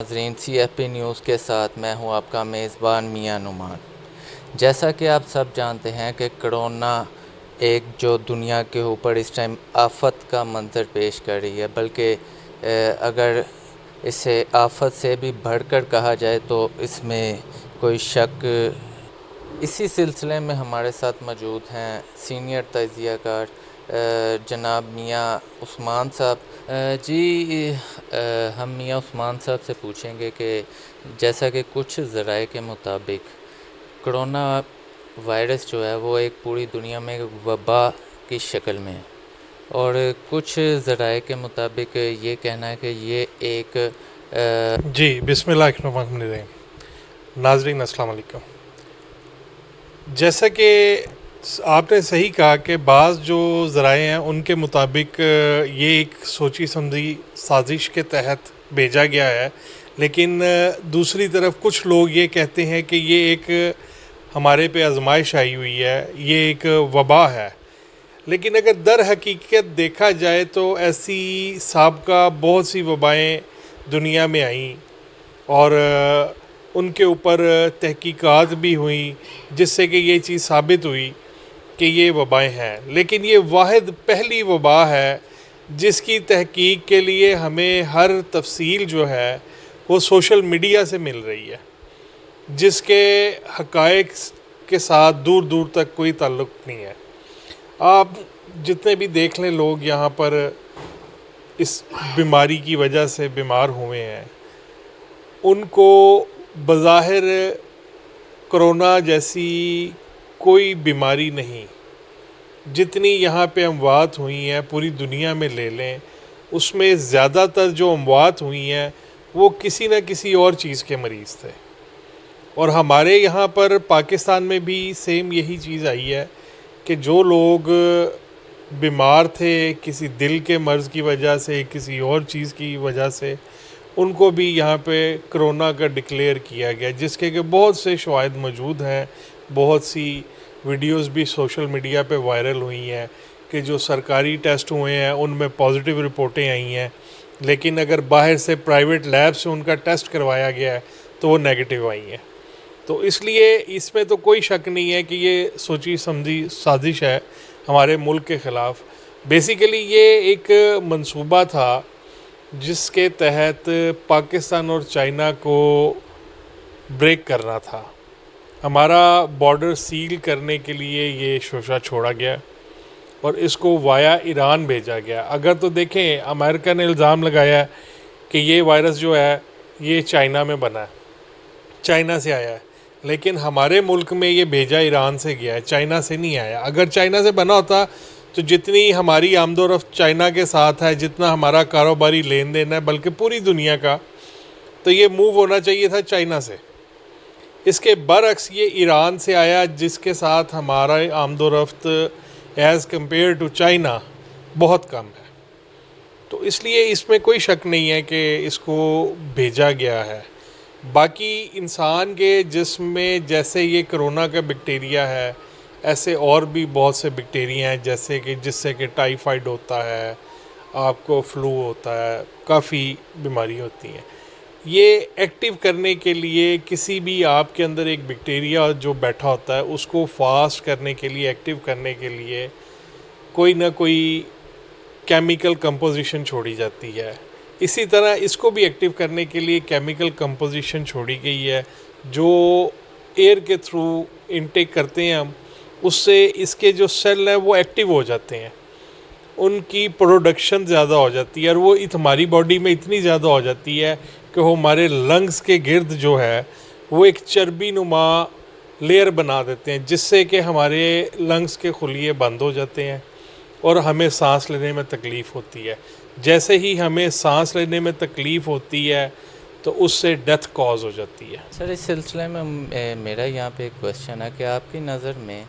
ناظرین C F P news کے ساتھ میں ہوں آپ کا میزبان میاں نعمان۔ جیسا کہ آپ سب جانتے ہیں کہ کرونا ایک جو دنیا کے اوپر اس ٹائم آفت کا منظر پیش کر رہی ہے، بلکہ اگر اسے آفت سے بھی بڑھ کر کہا جائے تو اس میں کوئی شک۔ اسی سلسلے میں ہمارے ساتھ موجود ہیں سینئر تجزیہ کار جناب میاں عثمان صاحب۔ جی ہم میاں عثمان صاحب سے پوچھیں گے کہ جیسا کہ کچھ ذرائع کے مطابق کرونا وائرس جو ہے وہ ایک پوری دنیا میں وبا کی شکل میں ہے، اور کچھ ذرائع کے مطابق یہ کہنا ہے کہ یہ ایک جی بسم اللہ الرحمن الرحیم۔ ناظرین السلام علیکم۔ جیسا کہ آپ نے صحیح کہا کہ بعض جو ذرائع ہیں ان کے مطابق یہ ایک سوچی سمجھی سازش کے تحت بھیجا گیا ہے، لیکن دوسری طرف کچھ لوگ یہ کہتے ہیں کہ یہ ایک ہمارے پہ آزمائش آئی ہوئی ہے، یہ ایک وبا ہے۔ لیکن اگر در حقیقت دیکھا جائے تو ایسی سابقہ بہت سی وبائیں دنیا میں آئیں اور ان کے اوپر تحقیقات بھی ہوئیں، جس سے کہ یہ چیز ثابت ہوئی کہ یہ وبائیں ہیں، لیکن یہ واحد پہلی وبا ہے جس کی تحقیق کے لیے ہمیں ہر تفصیل جو ہے وہ سوشل میڈیا سے مل رہی ہے، جس کے حقائق کے ساتھ دور دور تک کوئی تعلق نہیں ہے۔ آپ جتنے بھی دیکھ لیں لوگ یہاں پر اس بیماری کی وجہ سے بیمار ہوئے ہیں، ان کو بظاہر کرونا جیسی کوئی بیماری نہیں۔ جتنی یہاں پہ اموات ہوئی ہیں پوری دنیا میں لے لیں، اس میں زیادہ تر جو اموات ہوئی ہیں وہ کسی نہ کسی اور چیز کے مریض تھے، اور ہمارے یہاں پر پاکستان میں بھی سیم یہی چیز آئی ہے کہ جو لوگ بیمار تھے کسی دل کے مرض کی وجہ سے، کسی اور چیز کی وجہ سے، ان کو بھی یہاں پہ کرونا کا ڈکلیئر کیا گیا، جس کے کہ بہت سے شواہد موجود ہیں، بہت سی ویڈیوز بھی سوشل میڈیا پہ وائرل ہوئی ہیں کہ جو سرکاری ٹیسٹ ہوئے ہیں ان میں پازیٹیو رپورٹیں آئی ہیں، لیکن اگر باہر سے پرائیویٹ لیب سے ان کا ٹیسٹ کروایا گیا ہے تو وہ نیگیٹو آئی ہیں۔ تو اس لیے اس میں تو کوئی شک نہیں ہے کہ یہ سوچی سمجھی سازش ہے ہمارے ملک کے خلاف۔ بیسیکلی یہ ایک منصوبہ تھا جس کے تحت پاکستان اور چائنا کو بریک کرنا تھا، ہمارا بارڈر سیل کرنے کے لیے یہ شوشہ چھوڑا گیا اور اس کو وایا ایران بھیجا گیا۔ اگر تو دیکھیں امریکہ نے الزام لگایا ہے کہ یہ وائرس جو ہے یہ چائنا میں بنا ہے، چائنا سے آیا ہے، لیکن ہمارے ملک میں یہ بھیجا ایران سے گیا ہے، چائنا سے نہیں آیا۔ اگر چائنا سے بنا ہوتا تو جتنی ہماری آمد و رفت چائنا کے ساتھ ہے، جتنا ہمارا کاروباری لین دین ہے بلکہ پوری دنیا کا، تو یہ موو ہونا چاہیے تھا چائنا سے۔ اس کے برعکس یہ ایران سے آیا جس کے ساتھ ہمارا آمد و رفت ایز کمپیئر ٹو چائنا بہت کم ہے۔ تو اس لیے اس میں کوئی شک نہیں ہے کہ اس کو بھیجا گیا ہے۔ باقی انسان کے جسم میں جیسے یہ کرونا کا بیکٹیریا ہے، ایسے اور بھی بہت سے بیکٹیریا ہیں جیسے کہ جس سے کہ ٹائیفائڈ ہوتا ہے، آپ کو فلو ہوتا ہے، کافی بیماری ہوتی ہیں۔ یہ ایکٹیو کرنے کے لیے کسی بھی آپ کے اندر ایک بیکٹیریا جو بیٹھا ہوتا ہے اس کو فاسٹ کرنے کے لیے، ایکٹیو کرنے کے لیے کوئی نہ کوئی کیمیکل کمپوزیشن چھوڑی جاتی ہے۔ اسی طرح اس کو بھی ایکٹیو کرنے کے لیے کیمیکل کمپوزیشن چھوڑی گئی ہے جو ایئر کے تھرو انٹیک کرتے ہیں ہم، اس سے اس کے جو سیل ہیں وہ ایکٹیو ہو جاتے ہیں، ان کی پروڈکشن زیادہ ہو جاتی ہے، اور وہ ہماری باڈی میں اتنی زیادہ ہو جاتی ہے کہ وہ ہمارے لنگز کے گرد جو ہے وہ ایک چربی نما لیئر بنا دیتے ہیں، جس سے کہ ہمارے لنگز کے خلیے بند ہو جاتے ہیں اور ہمیں سانس لینے میں تکلیف ہوتی ہے۔ جیسے ہی ہمیں سانس لینے میں تکلیف ہوتی ہے تو اس سے ڈیتھ کاز ہو جاتی ہے۔ سر اس سلسلے میں میرا یہاں پہ ایک کوشچن ہے کہ آپ کی نظر میں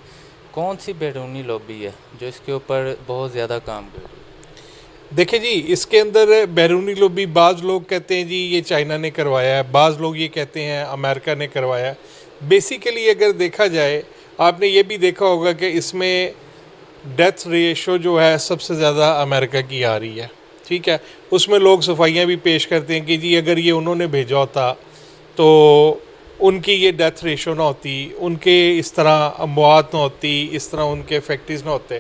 کون سی بیرونی لابی ہے جو اس کے اوپر بہت زیادہ کام کر رہی ہے؟ دیکھیں جی، اس کے اندر بیرونی لوبی، بعض لوگ کہتے ہیں جی یہ چائنا نے کروایا ہے، بعض لوگ یہ کہتے ہیں امریکہ نے کروایا ہے۔ بیسیکلی اگر دیکھا جائے، آپ نے یہ بھی دیکھا ہوگا کہ اس میں ڈیتھ ریشو جو ہے سب سے زیادہ امریکہ کی آ رہی ہے، ٹھیک ہے، اس میں لوگ صفائیاں بھی پیش کرتے ہیں کہ جی اگر یہ انہوں نے بھیجا ہوتا تو ان کی یہ ڈیتھ ریشو نہ ہوتی، ان کے اس طرح اموات نہ ہوتی، اس طرح ان کے فیکٹریز نہ ہوتے۔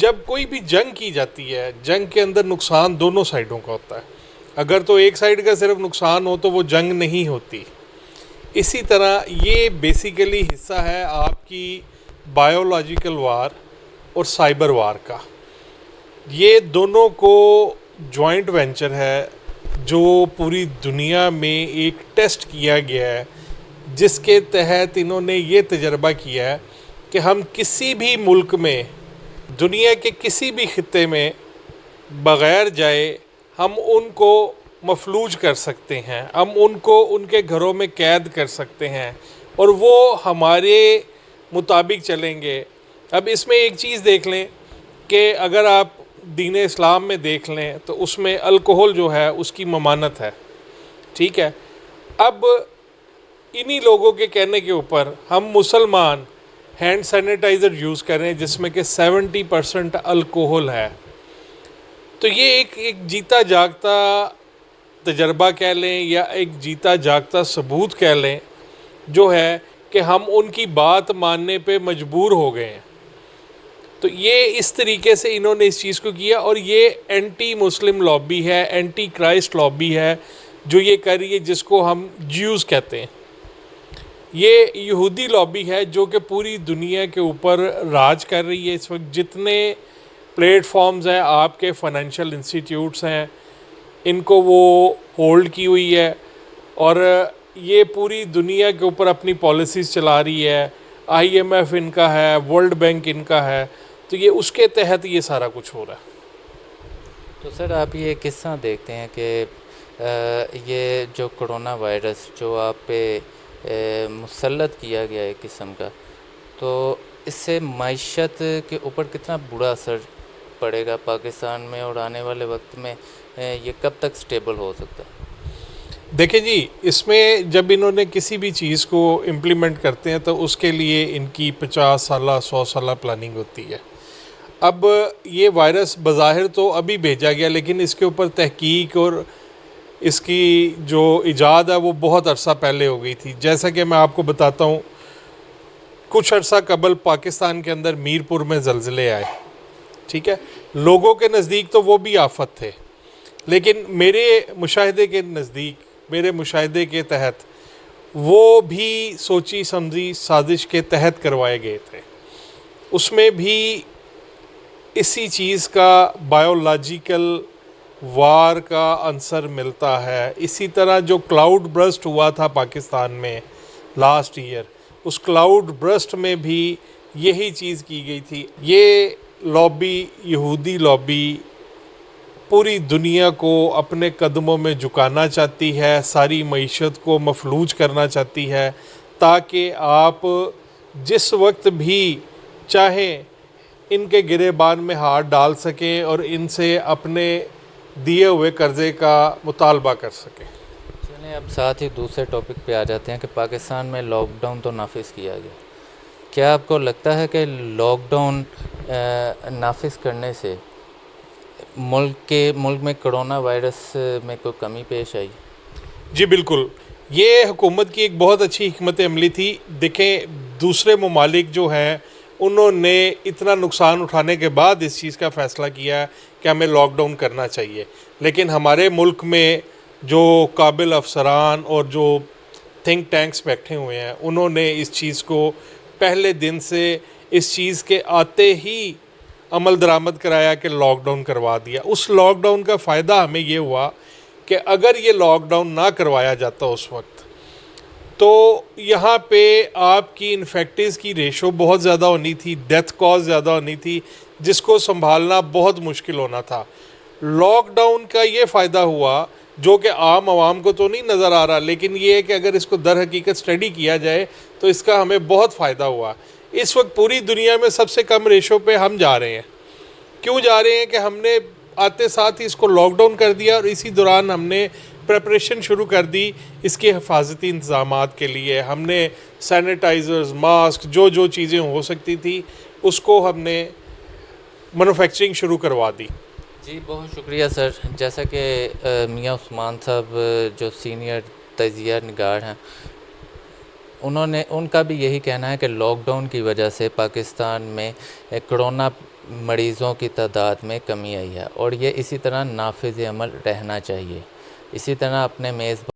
جب کوئی بھی جنگ کی جاتی ہے، جنگ کے اندر نقصان دونوں سائڈوں کا ہوتا ہے، اگر تو ایک سائڈ کا صرف نقصان ہو تو وہ جنگ نہیں ہوتی۔ اسی طرح یہ بیسیکلی حصہ ہے آپ کی بایولوجیکل وار اور سائبر وار کا۔ یہ دونوں کو جوائنٹ وینچر ہے جو پوری دنیا میں ایک ٹیسٹ کیا گیا ہے، جس کے تحت انہوں نے یہ تجربہ کیا ہے کہ ہم کسی بھی ملک میں، دنیا کے کسی بھی خطے میں بغیر جائے ہم ان کو مفلوج کر سکتے ہیں، ہم ان کو ان کے گھروں میں قید کر سکتے ہیں اور وہ ہمارے مطابق چلیں گے۔ اب اس میں ایک چیز دیکھ لیں کہ اگر آپ دین اسلام میں دیکھ لیں تو اس میں الکوہل جو ہے اس کی ممانعت ہے، ٹھیک ہے۔ اب انہی لوگوں کے کہنے کے اوپر ہم مسلمان ہینڈ سینیٹائزر یوز کریں جس میں کہ 70% الکوہل ہے، تو یہ ایک جیتا جاگتا تجربہ کہہ لیں یا ایک جیتا جاگتا ثبوت کہہ لیں جو ہے کہ ہم ان کی بات ماننے پہ مجبور ہو گئے ہیں۔ تو یہ اس طریقے سے انہوں نے اس چیز کو کیا، اور یہ اینٹی مسلم لابی ہے، اینٹی کرائسٹ لابی ہے جو یہ کر رہی ہے، جس کو ہم جیوز کہتے ہیں۔ یہ یہودی لابی ہے جو کہ پوری دنیا کے اوپر راج کر رہی ہے اس وقت۔ جتنے پلیٹ فارمز ہیں، آپ کے فائنینشیل انسٹیٹیوٹس ہیں، ان کو وہ ہولڈ کی ہوئی ہے، اور یہ پوری دنیا کے اوپر اپنی پالیسیز چلا رہی ہے۔ IMF ان کا ہے، ورلڈ بینک ان کا ہے، تو یہ اس کے تحت یہ سارا کچھ ہو رہا ہے۔ تو سر آپ یہ کس طرح دیکھتے ہیں کہ یہ جو کرونا وائرس جو آپ پہ مسلط کیا گیا ہے ایک قسم کا، تو اس سے معیشت کے اوپر کتنا برا اثر پڑے گا پاکستان میں، اور آنے والے وقت میں یہ کب تک سٹیبل ہو سکتا ہے؟ دیکھیں جی، اس میں جب انہوں نے کسی بھی چیز کو امپلیمنٹ کرتے ہیں تو اس کے لیے ان کی 50 سالہ 100 سالہ پلاننگ ہوتی ہے۔ اب یہ وائرس بظاہر تو ابھی بھیجا گیا، لیکن اس کے اوپر تحقیق اور اس کی جو ایجاد ہے وہ بہت عرصہ پہلے ہو گئی تھی۔ جیسا کہ میں آپ کو بتاتا ہوں، کچھ عرصہ قبل پاکستان کے اندر میرپور میں زلزلے آئے، ٹھیک ہے، لوگوں کے نزدیک تو وہ بھی آفت تھے، لیکن میرے مشاہدے کے تحت وہ بھی سوچی سمجھی سازش کے تحت کروائے گئے تھے۔ اس میں بھی اسی چیز کا بایولوجیکل وار کا عنصر ملتا ہے۔ اسی طرح جو کلاؤڈ برسٹ ہوا تھا پاکستان میں لاسٹ ایئر، اس کلاؤڈ برسٹ میں بھی یہی چیز کی گئی تھی۔ یہ لابی، یہودی لابی، پوری دنیا کو اپنے قدموں میں جھکانا چاہتی ہے، ساری معیشت کو مفلوج کرنا چاہتی ہے، تاکہ آپ جس وقت بھی چاہیں ان کے گریبان میں ہاتھ ڈال سکیں اور ان سے اپنے دیے ہوئے قرضے کا مطالبہ کر سکیں۔ چلیں اب ساتھ ہی دوسرے ٹاپک پہ آ جاتے ہیں کہ پاکستان میں لاک ڈاؤن تو نافذ کیا گیا، کیا آپ کو لگتا ہے کہ لاک ڈاؤن نافذ کرنے سے ملک میں کرونا وائرس میں کوئی کمی پیش آئی؟ جی بالکل، یہ حکومت کی ایک بہت اچھی حکمت عملی تھی۔ دیکھیں، دوسرے ممالک جو ہیں انہوں نے اتنا نقصان اٹھانے کے بعد اس چیز کا فیصلہ کیا کہ ہمیں لاک ڈاؤن کرنا چاہیے، لیکن ہمارے ملک میں جو قابل افسران اور جو تھنک ٹینکس بیٹھے ہوئے ہیں، انہوں نے اس چیز کو پہلے دن سے اس چیز کے آتے ہی عمل درآمد کرایا کہ لاک ڈاؤن کروا دیا۔ اس لاک ڈاؤن کا فائدہ ہمیں یہ ہوا کہ اگر یہ لاک ڈاؤن نہ کروایا جاتا اس وقت تو یہاں پہ آپ کی انفیکٹیز کی ریشو بہت زیادہ ہونی تھی، ڈیتھ کاز زیادہ ہونی تھی، جس کو سنبھالنا بہت مشکل ہونا تھا۔ لاک ڈاؤن کا یہ فائدہ ہوا جو کہ عام عوام کو تو نہیں نظر آ رہا، لیکن یہ ہے کہ اگر اس کو در حقیقت اسٹڈی کیا جائے تو اس کا ہمیں بہت فائدہ ہوا۔ اس وقت پوری دنیا میں سب سے کم ریشو پہ ہم جا رہے ہیں۔ کیوں جا رہے ہیں؟ کہ ہم نے آتے ساتھ ہی اس کو لاک ڈاؤن کر دیا، اور اسی دوران ہم نے پریپریشن شروع کر دی اس کے حفاظتی انتظامات کے لیے۔ ہم نے سینیٹائزرز، ماسک، جو چیزیں ہو سکتی تھی اس کو ہم نے مینوفیکچرنگ شروع کروا دی۔ جی بہت شکریہ سر. جیسا کہ میاں عثمان صاحب جو سینئر تجزیہ نگار ہیں، ان کا بھی یہی کہنا ہے کہ لاک ڈاؤن کی وجہ سے پاکستان میں کرونا مریضوں کی تعداد میں کمی آئی ہے، اور یہ اسی طرح نافذ عمل رہنا چاہیے. اسی طرح اپنے میزبان